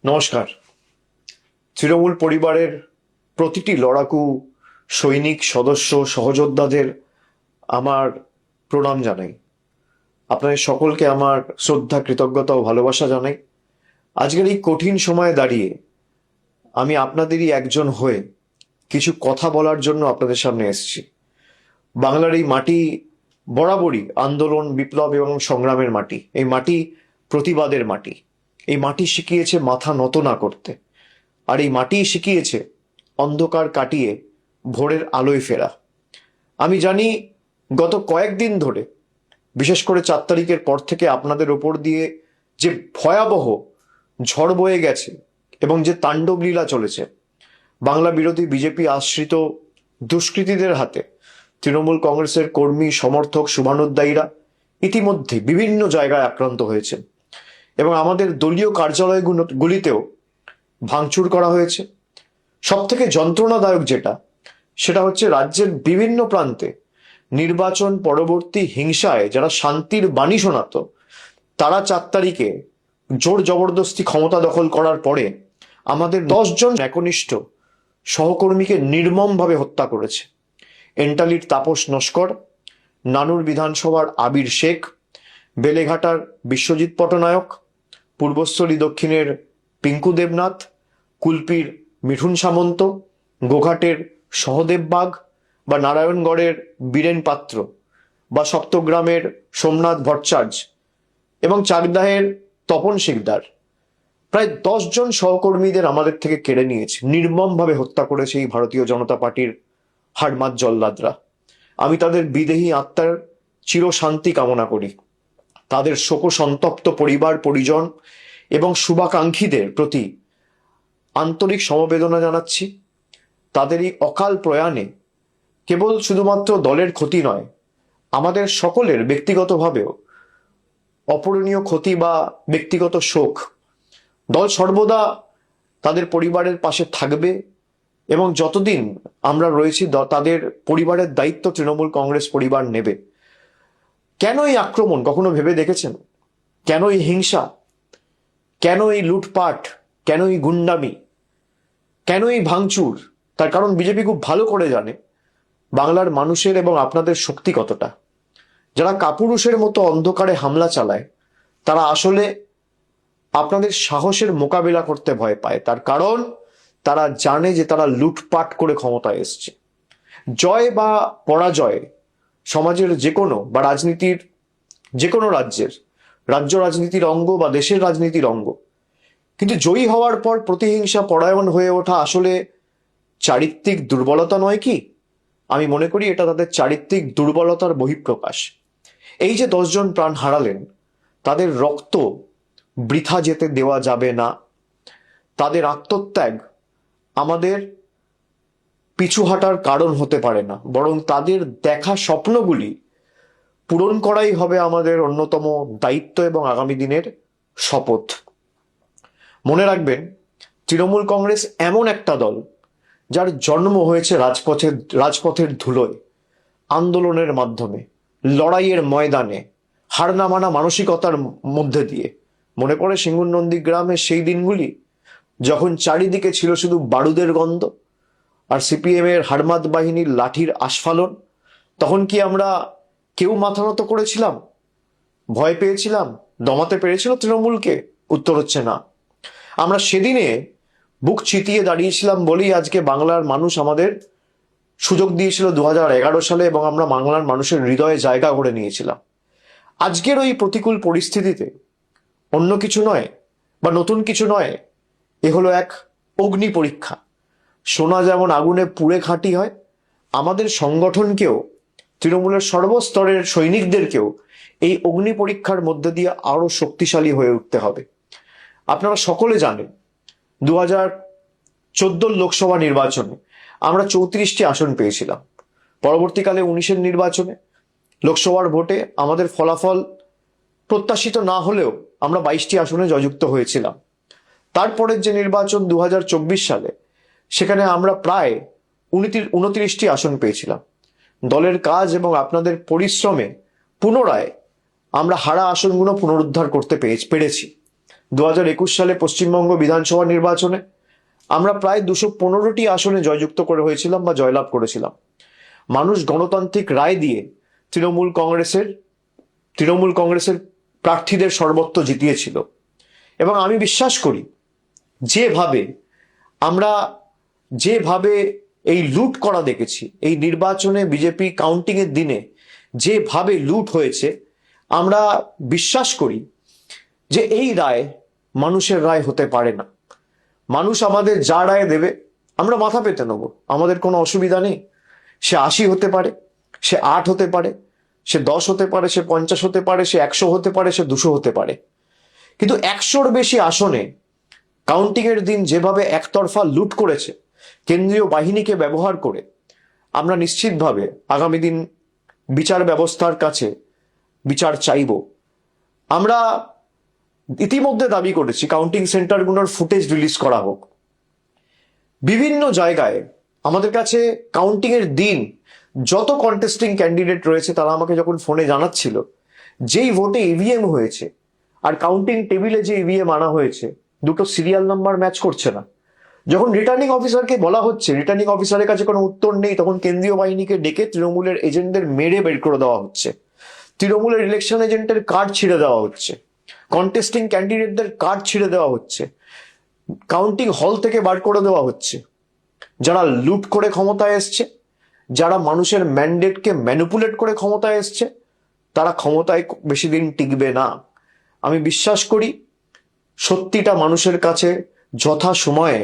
নমস্কার। তৃণমূল পরিবারের প্রতিটি লড়াকু সৈনিক সদস্য সহযোদ্ধাদের আমার প্রণাম জানাই। আপনাদের সকলকে আমার শ্রদ্ধা, কৃতজ্ঞতা ও ভালোবাসা জানাই। আজকের এই কঠিন সময়ে দাঁড়িয়ে আমি আপনাদেরই একজন হয়ে কিছু কথা বলার জন্য আপনাদের সামনে এসেছি। বাংলার এই মাটি বরাবরই আন্দোলন, বিপ্লব এবং সংগ্রামের মাটি। এই মাটি প্রতিবাদের মাটি। এই মাটি শিখিয়েছে মাথা নত না করতে, আর এই মাটিই শিখিয়েছে অন্ধকার কাটিয়ে ভোরের আলোয় ফেরা। আমি জানি গত কয়েকদিন ধরে, বিশেষ করে 4 তারিখের পর থেকে আপনাদের ওপর দিয়ে যে ভয়াবহ ঝড় বয়ে গেছে এবং যে তাণ্ডব লীলা চলেছে, বাংলা বিরোধী বিজেপি আশ্রিত দুষ্কৃতীদের হাতে তৃণমূল কংগ্রেসের কর্মী, সমর্থক, শুভানুধ্যায়ীরা ইতিমধ্যে বিভিন্ন জায়গায় আক্রান্ত হয়েছে এবং আমাদের দলীয় কার্যালয়গুলিতেও ভাঙচুর করা হয়েছে। সব থেকে যন্ত্রণাদায়ক সেটা হচ্ছে রাজ্যের বিভিন্ন প্রান্তে নির্বাচন পরবর্তী হিংসায় যারা শান্তির বাণী শোনাতো, তারা 4 তারিখে জোর জবরদস্তি ক্ষমতা দখল করার পরে আমাদের 10 জন একনিষ্ঠ সহকর্মীকে নির্মমভাবে হত্যা করেছে। এন্টালির তাপস নস্কর, নানুর বিধানসভার আবির শেখ, বেলেঘাটার বিশ্বজিৎ পটনায়ক, পূর্বস্থলী দক্ষিণের পিঙ্কু দেবনাথ, কুলপির মিঠুন সামন্ত, গোঘাটের সহদেব বাগ বা নারায়ণগড়ের বীরেন পাত্র বা সপ্তগ্রামের সোমনাথ ভট্টাচার্য এবং চাকদাহের তপন শিকদার, প্রায় 10 জন সহকর্মীদের আমাদের থেকে কেড়ে নিয়েছে, নির্মমভাবে হত্যা করেছে এই ভারতীয় জনতা পার্টির হাড়মাত জল্লাদরা। আমি তাদের বিদেহী আত্মার চিরশান্তি কামনা করি। তাদের শোক সন্তপ্ত পরিবার পরিজন এবং শুভাকাঙ্ক্ষীদের প্রতি আন্তরিক সমবেদনা জানাচ্ছি। তাদের এই অকাল প্রয়াণে কেবল শুধুমাত্র দলের ক্ষতি নয়, আমাদের সকলের ব্যক্তিগতভাবেও অপূরণীয় ক্ষতি বা ব্যক্তিগত শোক। দল সর্বদা তাদের পরিবারের পাশে থাকবে এবং যতদিন আমরা রয়েছি তাদের পরিবারের দায়িত্ব তৃণমূল কংগ্রেস পরিবার নেবে। কেন এই আক্রমণ কখনো ভেবে দেখেছেন? কেন এই হিংসা? কেন এই লুটপাট? কেন এই গুন্ডামি? কেন এই ভাঙচুর? তার কারণ বিজেপি খুব ভালো করে জানে বাংলার মানুষের এবং আপনাদের শক্তি কতটা। যারা কাপুরুষের মতো অন্ধকারে হামলা চালায়, তারা আসলে আপনাদের সাহসের মোকাবিলা করতে ভয় পায়। তার কারণ তারা জানে যে তারা লুটপাট করে ক্ষমতায় এসছে। জয় বা পরাজয় সমাজের যে কোনো বা রাজনীতির যে কোনো রাজ্য রাজনীতির অঙ্গ বা দেশের রাজনীতির অঙ্গ। কিন্তু জয়ী হওয়ার পর প্রতিহিংসা পরায়ণ হয়ে ওঠা আসলে চারিত্রিক দুর্বলতা নয় কি? আমি মনে করি এটা তাদের চারিত্রিক দুর্বলতার বহিঃপ্রকাশ। এই যে 10 জন প্রাণ হারালেন, তাদের রক্ত বৃথা যেতে দেওয়া যাবে না। তাদের আত্মত্যাগ আমাদের পিছু হাঁটার কারণ হতে পারে না, বরং তাদের দেখা স্বপ্নগুলি পূরণ করাই হবে আমাদের অন্যতম দায়িত্ব এবং আগামী দিনের শপথ। মনে রাখবেন, তৃণমূল কংগ্রেস এমন একটা দল যার জন্ম হয়েছে রাজপথের ধুলোয়, আন্দোলনের মাধ্যমে, লড়াইয়ের ময়দানে, হার না মানা মানসিকতার মধ্যে দিয়ে। মনে পড়ে সিঙ্গুর নন্দীগ্রামের সেই দিনগুলি, যখন চারিদিকে ছিল শুধু বারুদের গন্ধ আর সিপিএম এর হাড়মাত বাহিনীর লাঠির আস্ফালন। তখন কি আমরা কেউ মাথা নত করেছিলাম? ভয় পেয়েছিলাম? দমাতে পেরেছিল তৃণমূলকে? উত্তর হচ্ছে না। আমরা সেদিনে বুক চিতিয়ে দাঁড়িয়েছিলাম বলেই আজকে বাংলার মানুষ আমাদের সুযোগ দিয়েছিল 2011 সালে, এবং আমরা বাংলার মানুষের হৃদয়ে জায়গা করে নিয়েছিলাম। আজকের ওই প্রতিকূল পরিস্থিতিতে অন্য কিছু নয় বা নতুন কিছু নয়, এ হলো এক অগ্নি পরীক্ষা। সোনা যেমন আগুনে পুড়ে খাঁটি হয়, আমাদের সংগঠনকেও, তৃণমূলের সর্বস্তরের সৈনিকদেরকেও এই অগ্নি পরীক্ষার মধ্যে দিয়ে আরো শক্তিশালী হয়ে উঠতে হবে। আপনারা সকলে জানেন 2014 লোকসভা নির্বাচনে আমরা 34টি আসন পেয়েছিলাম। পরবর্তীকালে 19-এর নির্বাচনে লোকসভার ভোটে আমাদের ফলাফল প্রত্যাশিত না হলেও আমরা 22টি আসনে জয়যুক্ত হয়েছিলাম। তারপরের যে নির্বাচন 2024 সালে, সেখানে আমরা প্রায় 29টি আসন পেয়েছিলাম। দলের কাজ এবং আপনাদের পরিশ্রমে পুনরায় আমরা হারা আসনগুলো পুনরুদ্ধার করতে পেরেছি। 2021 সালে পশ্চিমবঙ্গ বিধানসভা নির্বাচনে আমরা প্রায় 215টি আসনে জয়যুক্ত করে হয়েছিলাম বা জয়লাভ করেছিলাম। মানুষ গণতান্ত্রিক রায় দিয়ে তৃণমূল কংগ্রেসের প্রার্থীদের সর্বত্র জিতিয়েছিল। এবং আমি বিশ্বাস করি যেভাবে এই লুট করা দেখেছি, এই নির্বাচনে বিজেপি কাউন্টিং এর দিনে যেভাবে লুট হয়েছে, আমরা বিশ্বাস করি যে এই রায় মানুষের রায় হতে পারে না। মানুষ আমাদের যা রায় দেবে আমরা মাথা পেতে নেবো, আমাদের কোনো অসুবিধা নেই। সে 80 হতে পারে, সে 8 হতে পারে, সে 10 হতে পারে, সে 50 হতে পারে, সে 100 হতে পারে, সে 200 হতে পারে। কিন্তু 100-র বেশি আসনে কাউন্টিং এর দিন যেভাবে একতরফা লুট করেছে কেন্দ্রীয় বাহিনীকে ব্যবহার করে, আমরা নিশ্চিতভাবে আগামী দিন বিচার ব্যবস্থার কাছে বিচার চাইব। আমরা ইতিমধ্যে দাবি করেছি কাউন্টিং সেন্টারগুলোর ফুটেজ রিলিজ করা হোক। বিভিন্ন জায়গায় আমাদের কাছে কাউন্টিং এর দিন যত কন্টেস্টিং ক্যান্ডিডেট রয়েছে তারা আমাকে যখন ফোনে জানাচ্ছিল যেই ভোটে ইভিএম হয়েছে আর কাউন্টিং টেবিলে যে ইভিএম আনা হয়েছে, দুটো সিরিয়াল নাম্বার ম্যাচ করছে না। যখন রিটার্নিং অফিসারকে বলা হচ্ছে, রিটার্নিং অফিসারের কাছে কোনো উত্তর নেই, তখন কেন্দ্রীয় বাহিনীকে ডেকে তৃণমূলের এজেন্টদের মেরে বের করে দেওয়া হচ্ছে, তৃণমূলের ইলেকশন এজেন্টের কার্ড ছিঁড়ে দেওয়া হচ্ছে, কন্টেস্টিং ক্যান্ডিডেটদের কার্ড ছিঁড়ে দেওয়া হচ্ছে, কাউন্টিং হল থেকে বার করে দেওয়া হচ্ছে। যারা লুট করে ক্ষমতায় এসছে, যারা মানুষের ম্যান্ডেটকে ম্যানিপুলেট করে ক্ষমতায় এসছে, তারা ক্ষমতায় বেশি দিন টিকবে না। আমি বিশ্বাস করি সত্যিটা মানুষের কাছে যথা সময়ে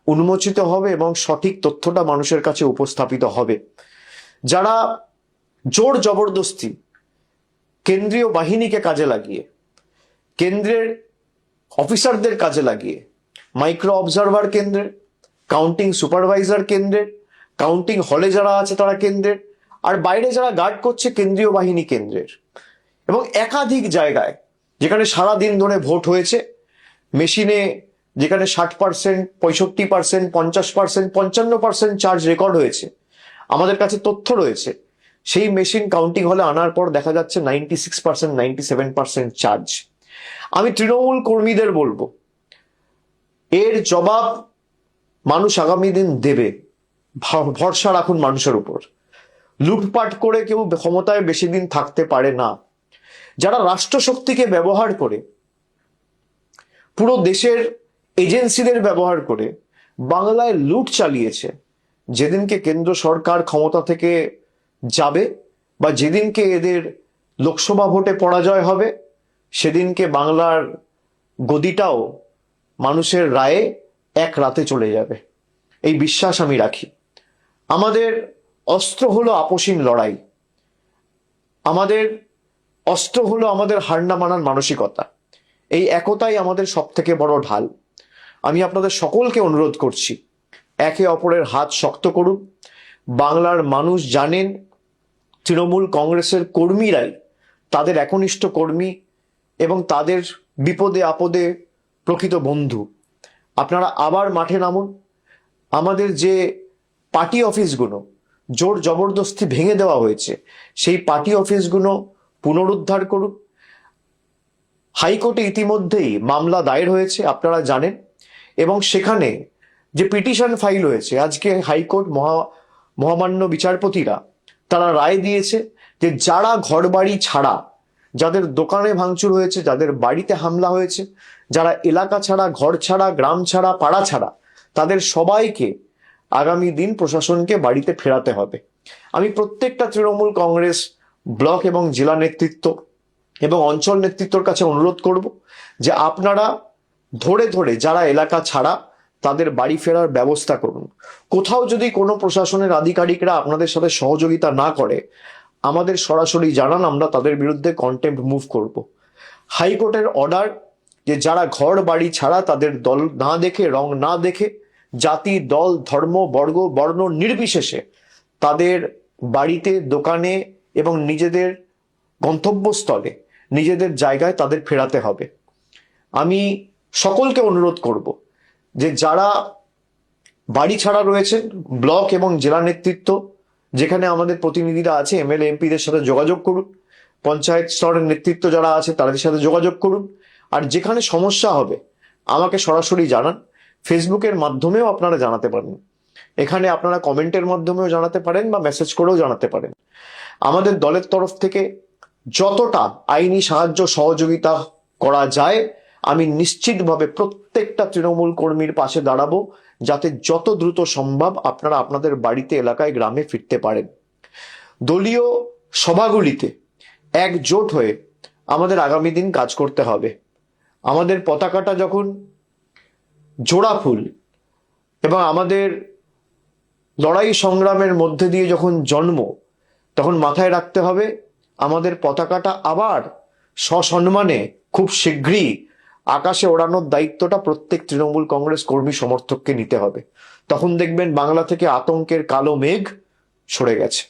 উন্মোচিত হবে এবং সঠিক তথ্যটা মানুষের কাছে উপস্থাপিত হবে। যারা জোর জবরদস্তি কেন্দ্রীয় বাহিনীকে কাজে লাগিয়ে, কেন্দ্রের অফিসারদের কাজে লাগিয়ে, মাইক্রো অবজারভার কেন্দ্রের, কাউন্টিং সুপারভাইজার কেন্দ্রের, কাউন্টিং হলে যারা আছে তারা কেন্দ্রের, আর বাইরে যারা গার্ড করছে কেন্দ্রীয় বাহিনী কেন্দ্রের, এবং একাধিক জায়গায় যেখানে সারা দিন ধরে ভোট হয়েছে, মেশিনে যেখানে 60%, 65%, 50%, 55% চার্জ রেকর্ড হয়েছে, আমাদের কাছে তথ্য রয়েছে, সেই মেশিন কাউন্টিং হলে আনার পর দেখা যাচ্ছে 96%, 97% চার্জ। আমি তৃণমূল কর্মীদের বলবো, এর জবাব মানুষ আগামী দিন দেবে, ভরসা রাখুন মানুষের উপর। লুটপাট করে কেউ ক্ষমতায় বেশি দিন থাকতে পারে না। যারা রাষ্ট্রশক্তিকে ব্যবহার করে, পুরো দেশের এজেন্সিদের ব্যবহার করে বাংলায় লুট চালিয়েছে, যেদিনকে কেন্দ্র সরকার ক্ষমতা থেকে যাবে বা যেদিনকে এদের লোকসভা ভোটে পরাজয় হবে, সেদিনকে বাংলার গদিটাও মানুষের রায়ে এক রাতে চলে যাবে, এই বিশ্বাস আমি রাখি। আমাদের অস্ত্র হলো আপোষহীন লড়াই, আমাদের অস্ত্র হলো আমাদের হার না মানার মানসিকতা। এই একতাই আমাদের সব থেকে বড় ঢাল। আমি আপনাদের সকলকে অনুরোধ করছি, একে অপরের হাত শক্ত করুন। বাংলার মানুষ জানেন তৃণমূল কংগ্রেসের কর্মীরাই তাদের একনিষ্ঠ কর্মী এবং তাদের বিপদে আপদে প্রকৃত বন্ধু। আপনারা আবার মাঠে নামুন। আমাদের যে পার্টি অফিসগুলো জোর জবরদস্তি ভেঙে দেওয়া হয়েছে, সেই পার্টি অফিসগুলো পুনরুদ্ধার করুন। হাইকোর্টে ইতিমধ্যেই মামলা দায়ের হয়েছে, আপনারা জানেন, এবং সেখানে যে পিটিশন ফাইল হয়েছে, আজকে হাইকোর্ট মহামান্য বিচারপতিরা তারা রায় দিয়েছে যে যারা ঘরবাড়ি ছাড়া, যাদের দোকানে ভাঙচুর হয়েছে, যাদের বাড়িতে হামলা হয়েছে, যারা এলাকা ছাড়া, ঘর ছাড়া, গ্রাম ছাড়া, পাড়া ছাড়া, তাদের সবাইকে আগামী দিন প্রশাসনকে বাড়িতে ফেরাতে হবে। আমি প্রত্যেকটা তৃণমূল কংগ্রেস ব্লক এবং জেলা নেতৃত্ব এবং অঞ্চল নেতৃত্বর কাছে অনুরোধ করব যে আপনারা ধরে ধরে যারা এলাকা ছাড়া তাদের বাড়ি ফেরার ব্যবস্থা করুন। কোথাও যদি কোনো প্রশাসনের আধিকারিকরা আপনাদের সাথে সহযোগিতা না করে, আমাদের সরাসরি জানান, আমরা তাদের বিরুদ্ধে কন্টেম্প্ট মুভ করব। হাইকোর্টের অর্ডার যে যারা ঘর বাড়ি ছাড়া, তাদের দল না দেখে, রং না দেখে, জাতি, দল, ধর্ম, বর্ণ নির্বিশেষে তাদের বাড়িতে, দোকানে এবং নিজেদের গন্তব্যস্থলে, নিজেদের জায়গায় তাদের ফেরাতে হবে। আমি সকলকে অনুরোধ করব যে যারা বাড়ি ছাড়া রয়েছেন, ব্লক এবং জেলা নেতৃত্ব যেখানে আমাদের প্রতিনিধিরা আছে, এমএলএ এমপিদের সাথে যোগাযোগ করুন। পঞ্চায়েত স্তরের নেতৃত্ব যারা আছে তাদের সাথে যোগাযোগ করুন। আর যেখানে সমস্যা হবে আমাকে সরাসরি জানান। ফেসবুকের মাধ্যমেও আপনারা জানাতে পারেন, এখানে আপনারা কমেন্টের মাধ্যমেও জানাতে পারেন বা মেসেজ করেও জানাতে পারেন। আমাদের দলের তরফ থেকে যতটা আইনি সাহায্য সহযোগিতা করা যায় আমি নিশ্চিতভাবে প্রত্যেকটা তৃণমূল কর্মীর পাশে দাঁড়াবো, যাতে যত দ্রুত সম্ভব আপনারা আপনাদের বাড়িতে, এলাকায়, গ্রামে ফিরতে পারেন। দলীয় সভাগুলিতে একজোট হয়ে আমাদের আগামী দিন কাজ করতে হবে। আমাদের পতাকাটা যখন জোড়া ফুল এবং আমাদের লড়াই সংগ্রামের মধ্যে দিয়ে যখন জন্ম, তখন মাথায় রাখতে হবে আমাদের পতাকাটা আবার সসম্মানে খুব শীঘ্রই আকাশে ওড়ানোর দায়িত্বটা প্রত্যেক তৃণমূল কংগ্রেস কর্মী সমর্থককে নিতে হবে। তখন দেখবেন বাংলা থেকে আতঙ্কের কালো মেঘ সরে গেছে।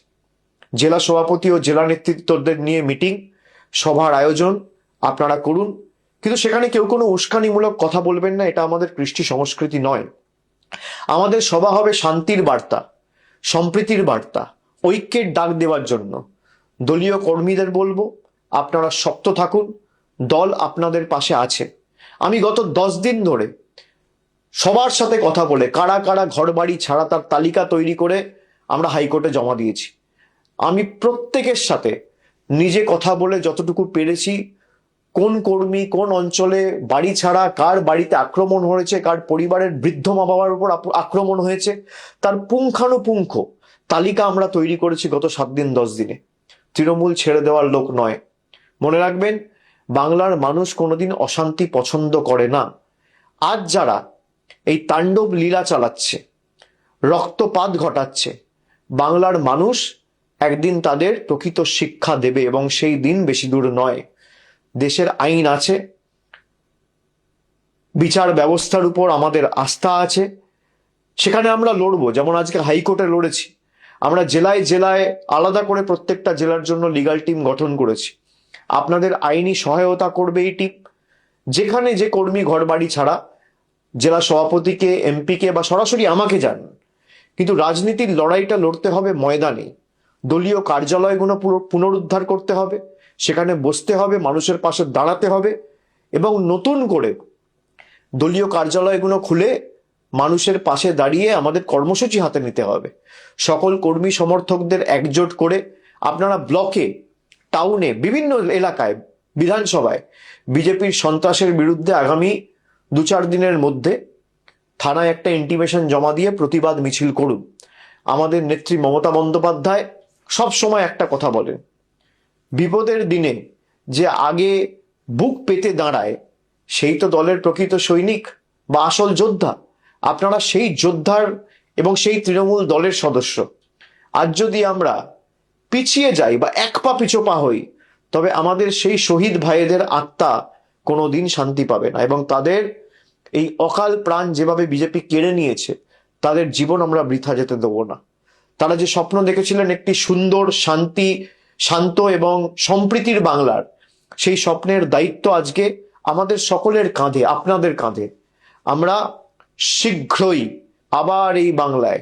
জেলা সভাপতি ও জেলা নেতৃত্বদের নিয়ে মিটিং, সভার আয়োজন আপনারা করুন, কিন্তু সেখানে কেউ কোনো উস্কানিমূলক কথা বলবেন না, এটা আমাদের কৃষ্টি সংস্কৃতি নয়। আমাদের সভা হবে শান্তির বার্তা, সম্প্রীতির বার্তা, ঐক্যের ডাক দেওয়ার জন্য। দলীয় কর্মীদের বলবো আপনারা শক্ত থাকুন, দল আপনাদের পাশে আছে। আমি গত 10 দিন ধরে সবার সাথে কথা বলে কারা কারা ঘর বাড়ি ছাড়া তার তালিকা তৈরি করে আমরা হাইকোর্টে জমা দিয়েছি। আমি প্রত্যেকের সাথে নিজে কথা বলে যতটুকু পেরেছি, কোন কর্মী কোন অঞ্চলে বাড়ি ছাড়া, কার বাড়িতে আক্রমণ হয়েছে, কার পরিবারের বৃদ্ধ মা বাবার উপর আক্রমণ হয়েছে, তার পুঙ্খানুপুঙ্খ তালিকা আমরা তৈরি করেছি গত 7 দিন 10 দিনে। তৃণমূল ছেড়ে দেওয়ার লোক নয়। মনে রাখবেন, বাংলার মানুষ কোনোদিন অশান্তি পছন্দ করে না। আজ যারা এই তাণ্ডব লীলা চালাচ্ছে, রক্তপাত ঘটাচ্ছে, বাংলার মানুষ একদিন তাদের প্রকৃত শিক্ষা দেবে, এবং সেই দিন বেশি দূর নয়। দেশের আইন আছে, বিচার ব্যবস্থার উপর আমাদের আস্থা আছে, সেখানে আমরা লড়বো। যেমন আজকে হাইকোর্টে লড়েছি, আমরা জেলায় জেলায় আলাদা করে প্রত্যেকটা জেলার জন্য লিগ্যাল টিম গঠন করেছি। আপনাদের আইনি সহায়তা করবে এই টিম। যেখানে যে কর্মী ঘর বাড়ি ছাড়া, জেলা সভাপতিকে, এমপিকে বা সরাসরি আমাকে জানান, কিন্তু রাজনীতির লড়াইটা লড়তে হবে ময়দানে। দলীয় কার্যালয়গুলো পুনরুদ্ধার করতে হবে, সেখানে বসতে হবে, মানুষের পাশে দাঁড়াতে হবে, এবং নতুন করে দলীয় কার্যালয়গুলো খুলে মানুষের পাশে দাঁড়িয়ে আমাদের কর্মসূচি হাতে নিতে হবে। সকল কর্মী সমর্থকদের একজোট করে আপনারা ব্লকে, টাউনে, বিভিন্ন এলাকায়, বিধানসভায় বিজেপির সন্ত্রাসের বিরুদ্ধে আগামী 2-4 দিনের মধ্যে থানায় একটা ইন্টিমেশন জমা দিয়ে প্রতিবাদ মিছিল করুন। আমাদের নেত্রী মমতা বন্দ্যোপাধ্যায় সব সময় একটা কথা বলেন, বিপদের দিনে যে আগে বুক পেতে দাঁড়ায় সেই তো দলের প্রকৃত সৈনিক বা আসল যোদ্ধা। আপনারা সেই যোদ্ধার এবং সেই তৃণমূল দলের সদস্য। আজ যদি আমরা পিছিয়ে যাই বা এক পা পিছপা হই, তবে আমাদের সেই শহীদ ভাইদের আত্মা কোনোদিন শান্তি পাবে না, এবং তাদের এই অকাল প্রাণ যেভাবে বিজেপি কেড়ে নিয়েছে, তাদের জীবন আমরা বৃথা যেতে দেবো না। তারা যে স্বপ্ন দেখেছিলেন একটি সুন্দর, শান্ত এবং সম্প্রীতির বাংলার, সেই স্বপ্নের দায়িত্ব আজকে আমাদের সকলের কাঁধে, আপনাদের কাঁধে। আমরা শীঘ্রই আবার এই বাংলায়,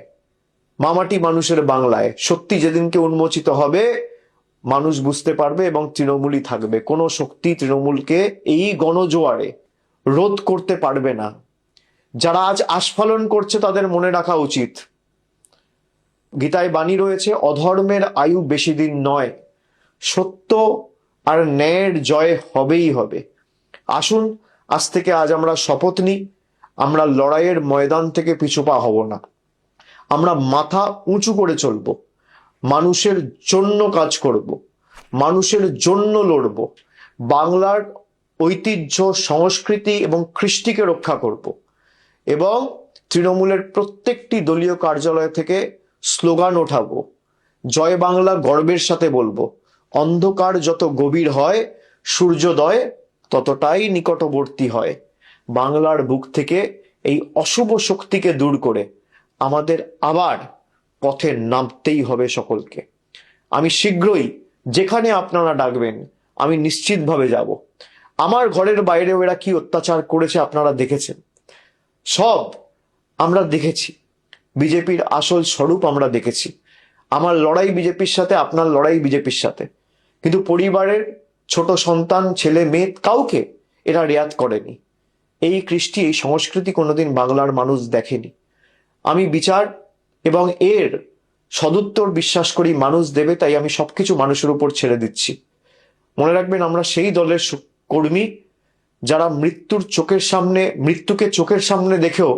মামাটি মানুষের বাংলায় সত্যি যেদিনকে উন্মোচিত হবে, মানুষ বুঝতে পারবে এবং তৃণমূলই থাকবে। কোনো শক্তি তৃণমূলকে এই গণজোয়ারে রোধ করতে পারবে না। যারা আজ আস্ফালন করছে তাদের মনে রাখা উচিত, গীতায় বাণী রয়েছে, অধর্মের আয়ু বেশি দিন নয়, সত্য আর ন্যায়ের জয় হবেই হবে। আসুন আজ থেকে আমরা শপথ নিই, আমরা লড়াইয়ের ময়দান থেকে পিছুপা হব না। আমরা মাথা উঁচু করে চলব, মানুষের জন্য কাজ করব, মানুষের জন্য লড়ব, বাংলার ঐতিহ্য, সংস্কৃতি এবং কৃষ্টিকে রক্ষা করব, এবং তৃণমূলের প্রত্যেকটি দলীয় কার্যালয় থেকে স্লোগান ওঠাবো, জয় বাংলা গর্বের সাথে বলবো। অন্ধকার যত গভীর হয়, সূর্যোদয় ততটাই নিকটবর্তী হয়। বাংলার বুক থেকে এই অশুভ শক্তিকে দূর করে আমাদের আবার পথে নামতেই হবে সকলকে। আমি শীঘ্রই যেখানে আপনারা ডাকবেন আমি নিশ্চিতভাবে যাব। আমার ঘরের বাইরেও এরা কি অত্যাচার করেছে আপনারা দেখেছেন, সব আমরা দেখেছি। বিজেপির আসল স্বরূপ আমরা দেখেছি। আমার লড়াই বিজেপির সাথে, আপনার লড়াই বিজেপির সাথে, কিন্তু পরিবারের ছোট সন্তান, ছেলে মেয়ে, কাউকে এরা রেয়াত করেনি। এই কৃষ্টি, এই সংস্কৃতি কোনোদিন বাংলার মানুষ দেখেনি। আমি বিচার এবং এর সদুত্তর বিশ্বাস করি মানুষ দেবে, তাই আমি সবকিছু মানুষের উপর ছেড়ে দিচ্ছি। মনে রাখবেন, আমরা সেই দলের কর্মী যারা মৃত্যুকে চোখের সামনে দেখেও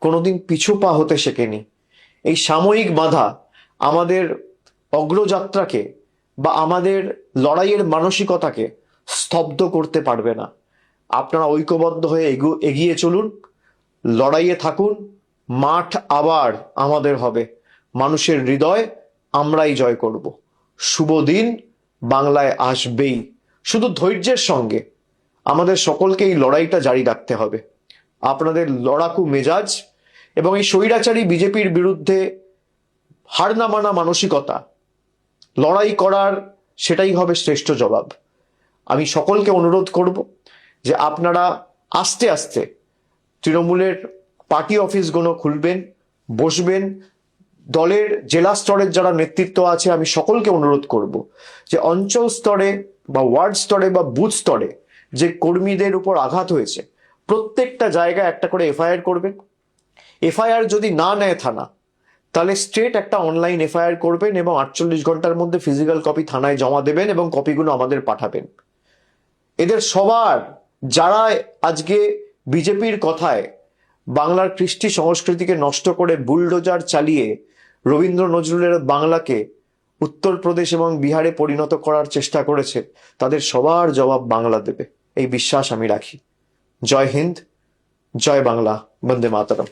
কোনোদিন পিছু পা হতে শেখেনি। এই সাময়িক বাধা আমাদের অগ্রযাত্রাকে বা আমাদের লড়াইয়ের মানসিকতাকে স্তব্ধ করতে পারবে না। আপনারা ঐক্যবদ্ধ হয়ে এগিয়ে চলুন, লড়াইয়ে থাকুন। মাঠ আবার আমাদের হবে, মানুষের হৃদয় আমরাই জয় করব। শুভ দিন বাংলায় আসবেই। শুধু ধৈর্যের সঙ্গে আমাদের সকলকে এই লড়াইটা জারি রাখতে হবে। আপনাদের লড়াকু মেজাজ এবং এই স্বৈরাচারী বিজেপির বিরুদ্ধে হার না মানা মানসিকতা, লড়াই করার সেটাই হবে শ্রেষ্ঠ জবাব। আমি সকলকে অনুরোধ করব যে আপনারা আস্তে আস্তে তৃণমূলের পার্টি অফিসগুলো খুলবেন, বসবেন। দলের জেলা স্তরের যারা নেতৃত্ব আছে, আমি সকলকে অনুরোধ করব যে অঞ্চল স্তরে বা ওয়ার্ড স্তরে বা বুথ স্তরে যে কর্মীদের উপর আঘাত হয়েছে, প্রত্যেকটা জায়গায় একটা করে এফআইআর করবেন। এফআইআর যদি না নেয় থানা, তাহলে স্ট্রেট একটা অনলাইন এফআইআর করবেন এবং 48 ঘন্টার মধ্যে ফিজিক্যাল কপি থানায় জমা দেবেন এবং কপিগুলো আমাদের পাঠাবেন। এদের সবার, যারা আজকে বিজেপির কথায় বাংলার কৃষ্টি সংস্কৃতিকে নষ্ট করে বুলডোজার চালিয়ে রবীন্দ্র নজরুলের বাংলাকে উত্তরপ্রদেশ এবং বিহারে পরিণত করার চেষ্টা করেছে, তাদের সবার জবাব বাংলা দেবে, এই বিশ্বাস আমি রাখি। জয় হিন্দ, জয় বাংলা, বন্দে মাতরম।